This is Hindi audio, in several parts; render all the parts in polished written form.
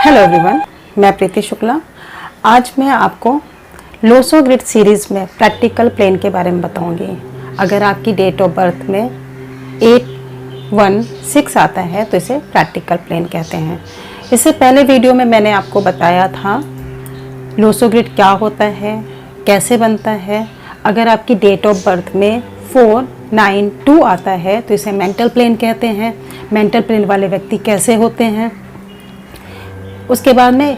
हेलो एवरीवन, मैं प्रीति शुक्ला। आज मैं आपको लोसो ग्रिड सीरीज़ में प्रैक्टिकल प्लेन के बारे में बताऊंगी। अगर आपकी डेट ऑफ बर्थ में 816 आता है तो इसे प्रैक्टिकल प्लेन कहते हैं। इससे पहले वीडियो में मैंने आपको बताया था लोसो ग्रिड क्या होता है, कैसे बनता है। अगर आपकी डेट ऑफ बर्थ में 492 आता है तो इसे मेंटल प्लेन कहते हैं। मेंटल प्लेन वाले व्यक्ति कैसे होते हैं। उसके बाद में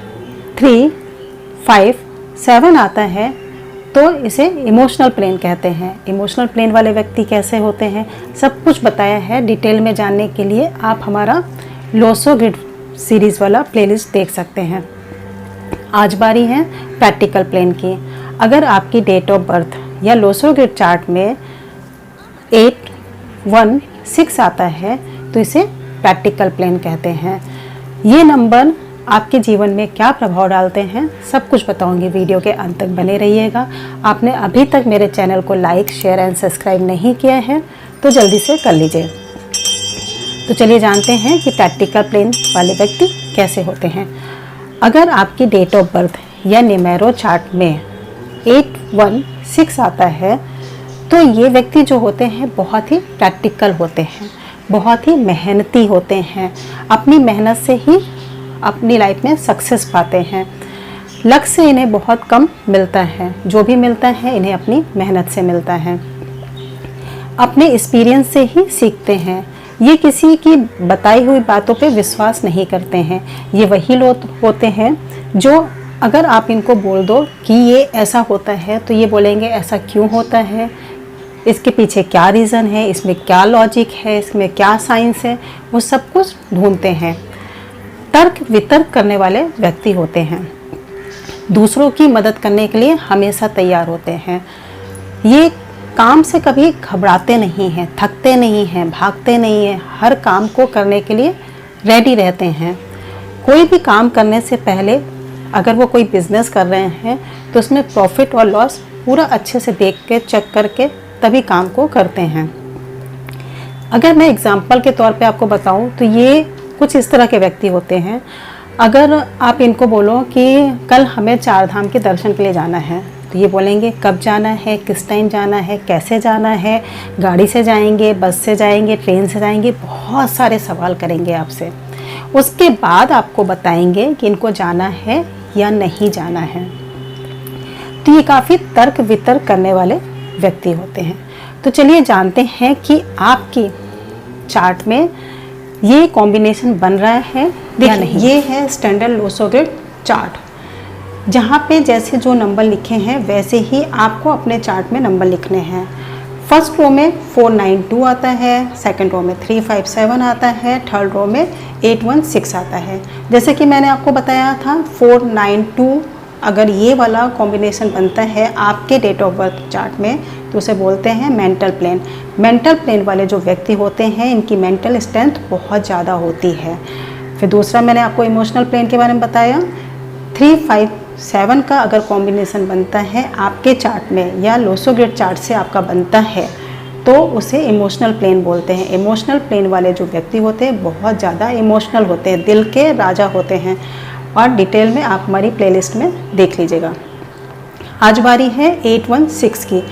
3, 5, 7 आता है तो इसे इमोशनल प्लेन कहते हैं। इमोशनल प्लेन वाले व्यक्ति कैसे होते हैं, सब कुछ बताया है। डिटेल में जानने के लिए आप हमारा लोसो ग्रिड सीरीज़ वाला प्लेलिस्ट देख सकते हैं। आज बारी है प्रैक्टिकल प्लेन की। अगर आपकी डेट ऑफ बर्थ या लोसो ग्रिड चार्ट में 816 आता है तो इसे प्रैक्टिकल प्लेन कहते हैं। ये नंबर आपके जीवन में क्या प्रभाव डालते हैं, सब कुछ बताऊंगी। वीडियो के अंत तक बने रहिएगा। आपने अभी तक मेरे चैनल को लाइक, शेयर एंड सब्सक्राइब नहीं किया है तो जल्दी से कर लीजिए। तो चलिए जानते हैं कि प्रैक्टिकल प्लेन वाले व्यक्ति कैसे होते हैं। अगर आपकी डेट ऑफ बर्थ या न्यूमेरो चार्ट में 816 आता है तो ये व्यक्ति जो होते हैं बहुत ही प्रैक्टिकल होते हैं, बहुत ही मेहनती होते हैं। अपनी मेहनत से ही अपनी लाइफ में सक्सेस पाते हैं। लक्ष्य इन्हें बहुत कम मिलता है, जो भी मिलता है इन्हें अपनी मेहनत से मिलता है। अपने एक्सपीरियंस से ही सीखते हैं। ये किसी की बताई हुई बातों पे विश्वास नहीं करते हैं। ये वही लोग होते हैं जो अगर आप इनको बोल दो कि ये ऐसा होता है तो ये बोलेंगे ऐसा क्यों होता है, इसके पीछे क्या रीज़न है, इसमें क्या लॉजिक है, इसमें क्या साइंस है, वो सब कुछ ढूंढते हैं। तर्क वितर्क करने वाले व्यक्ति होते हैं। दूसरों की मदद करने के लिए हमेशा तैयार होते हैं। ये काम से कभी घबराते नहीं हैं, थकते नहीं हैं, भागते नहीं हैं। हर काम को करने के लिए रेडी रहते हैं। कोई भी काम करने से पहले अगर वो कोई बिजनेस कर रहे हैं तो उसमें प्रॉफिट और लॉस पूरा अच्छे से देख के चेक करके तभी काम को करते हैं। अगर मैं एग्जाम्पल के तौर पे आपको बताऊं तो ये कुछ इस तरह के व्यक्ति होते हैं। अगर आप इनको बोलो कि कल हमें 4 धाम के दर्शन के लिए जाना है तो ये बोलेंगे कब जाना है, किस टाइम जाना है, कैसे जाना है, गाड़ी से जाएंगे, बस से जाएंगे, ट्रेन से जाएंगे, बहुत सारे सवाल करेंगे आपसे। उसके बाद आपको बताएंगे कि इनको जाना है या नहीं जाना है। तो ये काफ़ी तर्क वितर्क करने वाले व्यक्ति होते हैं। तो चलिए जानते हैं कि आपकी चार्ट में ये कॉम्बिनेशन बन रहा है या नहीं। ये है स्टैंडर्ड लोसो ग्रिड चार्ट, जहाँ पे जैसे जो नंबर लिखे हैं वैसे ही आपको अपने चार्ट में नंबर लिखने हैं। फर्स्ट रो में 492 आता है, सेकंड रो में 357 आता है, थर्ड रो में 816 आता है। जैसे कि मैंने आपको बताया था 492 अगर ये वाला कॉम्बिनेशन बनता है आपके डेट ऑफ बर्थ चार्ट में तो उसे बोलते हैं मेंटल प्लेन। मेंटल प्लेन वाले जो व्यक्ति होते हैं इनकी मेंटल स्ट्रेंथ बहुत ज़्यादा होती है। फिर दूसरा मैंने आपको इमोशनल प्लेन के बारे में बताया। 357 का अगर कॉम्बिनेशन बनता है आपके चार्ट में या लोसो ग्रिड चार्ट से आपका बनता है तो उसे इमोशनल प्लेन बोलते हैं। इमोशनल प्लेन वाले जो व्यक्ति होते हैं बहुत ज़्यादा इमोशनल होते हैं, दिल के राजा होते हैं। और डिटेल में आप हमारी प्लेलिस्ट में देख लीजिएगा। आज बारी है 816 की।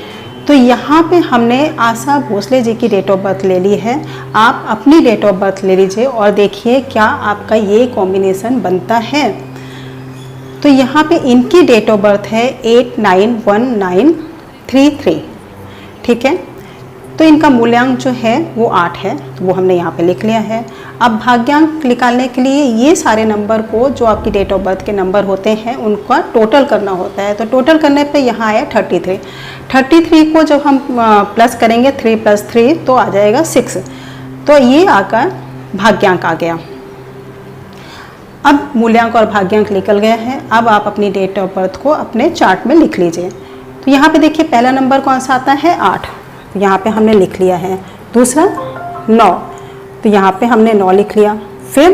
तो यहाँ पे हमने आशा भोसले जी की डेट ऑफ बर्थ ले ली है। आप अपनी डेट ऑफ बर्थ ले लीजिए और देखिए क्या आपका ये कॉम्बिनेशन बनता है। तो यहाँ पे इनकी डेट ऑफ बर्थ है 891933, ठीक है। तो इनका मूल्यांक जो है वो 8 है, तो वो हमने यहाँ पे लिख लिया है। अब भाग्यांक निकालने के लिए ये सारे नंबर को जो आपकी डेट ऑफ बर्थ के नंबर होते हैं उनका टोटल करना होता है। तो टोटल करने पे यहाँ आया 33। 33 को जब हम प्लस करेंगे 3 + 3 तो आ जाएगा 6। तो ये आकर भाग्यांक आ गया। अब मूल्यांक और भाग्यांक निकल गया है। अब आप अपनी डेट ऑफ बर्थ को अपने चार्ट में लिख लीजिए। तो यहाँ पे देखिए पहला नंबर कौन सा आता है, 8, यहाँ पे हमने लिख लिया है। दूसरा 9, तो यहाँ पे हमने 9 लिख लिया। फिर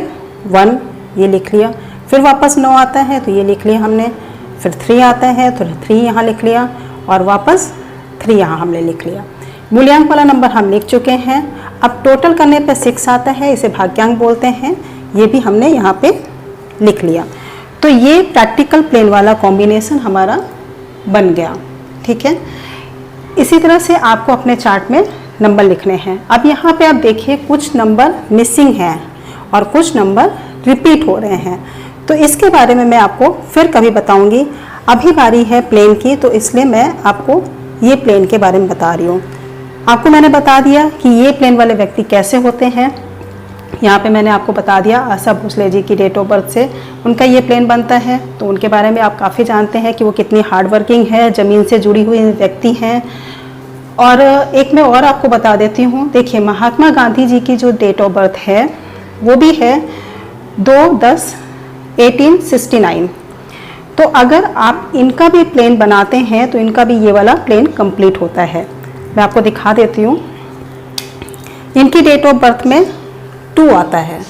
1 ये लिख लिया। फिर वापस 9 आता है तो ये लिख लिया हमने। फिर 3 आता है तो 3 यहाँ लिख लिया और वापस 3 यहाँ हमने लिख लिया। मूल्यांक वाला नंबर हम लिख चुके हैं। अब टोटल करने पे 6 आता है, इसे भाग्यांक बोलते हैं। ये भी हमने यहाँ पे लिख लिया। तो ये प्रैक्टिकल प्लेन वाला कॉम्बिनेशन हमारा बन गया। ठीक है, इसी तरह से आपको अपने चार्ट में नंबर लिखने हैं। अब यहाँ पे आप देखिए कुछ नंबर मिसिंग हैं और कुछ नंबर रिपीट हो रहे हैं, तो इसके बारे में मैं आपको फिर कभी बताऊंगी। अभी बारी है प्लेन की, तो इसलिए मैं आपको ये प्लेन के बारे में बता रही हूँ। आपको मैंने बता दिया कि ये प्लेन वाले व्यक्ति कैसे होते हैं। यहाँ पे मैंने आपको बता दिया आशा भोसले जी की डेट ऑफ बर्थ से उनका ये प्लेन बनता है, तो उनके बारे में आप काफ़ी जानते हैं कि वो कितनी हार्ड वर्किंग है, ज़मीन से जुड़ी हुई व्यक्ति हैं। और एक मैं और आपको बता देती हूँ, देखिए महात्मा गांधी जी की जो डेट ऑफ बर्थ है वो भी है 2/10/1869। तो अगर आप इनका भी प्लेन बनाते हैं तो इनका भी ये वाला प्लेन कंप्लीट होता है। मैं आपको दिखा देती हूँ, इनकी डेट ऑफ बर्थ में 2 आता है।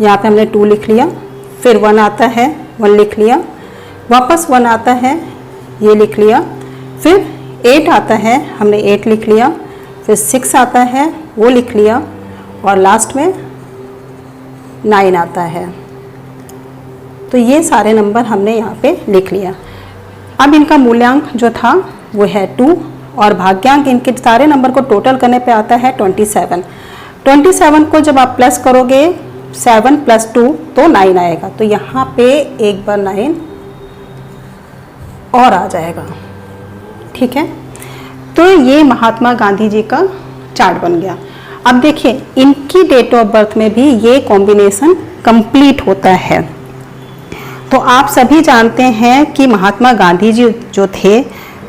यहाँ पे हमने 2 लिख लिया, फिर 1 आता है, 1 लिख लिया, वापस 1 आता है, ये लिख लिया, फिर 8 आता है, हमने 8 लिख लिया, फिर 6 आता है, वो लिख लिया, और लास्ट में 9 आता है। तो ये सारे नंबर हमने यहाँ पे लिख लिया। अब इनका मूल्यांक जो था वो है 2 और भाग्यांक इनके सारे नंबर को टोटल करने पे आता है 27। 27 को जब आप प्लस करोगे 7 + 2 तो 9 आएगा। तो यहाँ पे एक बार 9 और आ जाएगा। ठीक है, तो ये महात्मा गांधी जी का चार्ट बन गया। अब देखिए इनकी डेट ऑफ बर्थ में भी ये कॉम्बिनेशन कंप्लीट होता है। तो आप सभी जानते हैं कि महात्मा गांधी जी जो थे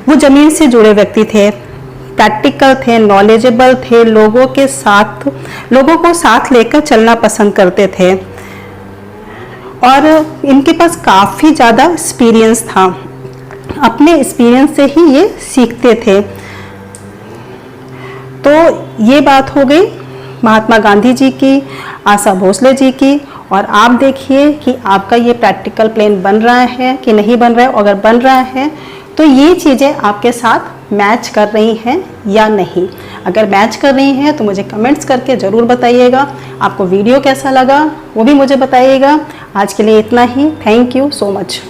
वो ज़मीन से जुड़े व्यक्ति थे, प्रैक्टिकल थे, नॉलेजेबल थे, लोगों को साथ लेकर चलना पसंद करते थे और इनके पास काफ़ी ज़्यादा एक्सपीरियंस था। अपने एक्सपीरियंस से ही ये सीखते थे। तो ये बात हो गई महात्मा गांधी जी की, आशा भोसले जी की। और आप देखिए कि आपका ये प्रैक्टिकल प्लेन बन रहा है कि नहीं बन रहा है। अगर बन रहा है तो ये चीज़ें आपके साथ मैच कर रही हैं या नहीं। अगर मैच कर रही हैं तो मुझे कमेंट्स करके ज़रूर बताइएगा। आपको वीडियो कैसा लगा वो भी मुझे बताइएगा। आज के लिए इतना ही। Thank you so much.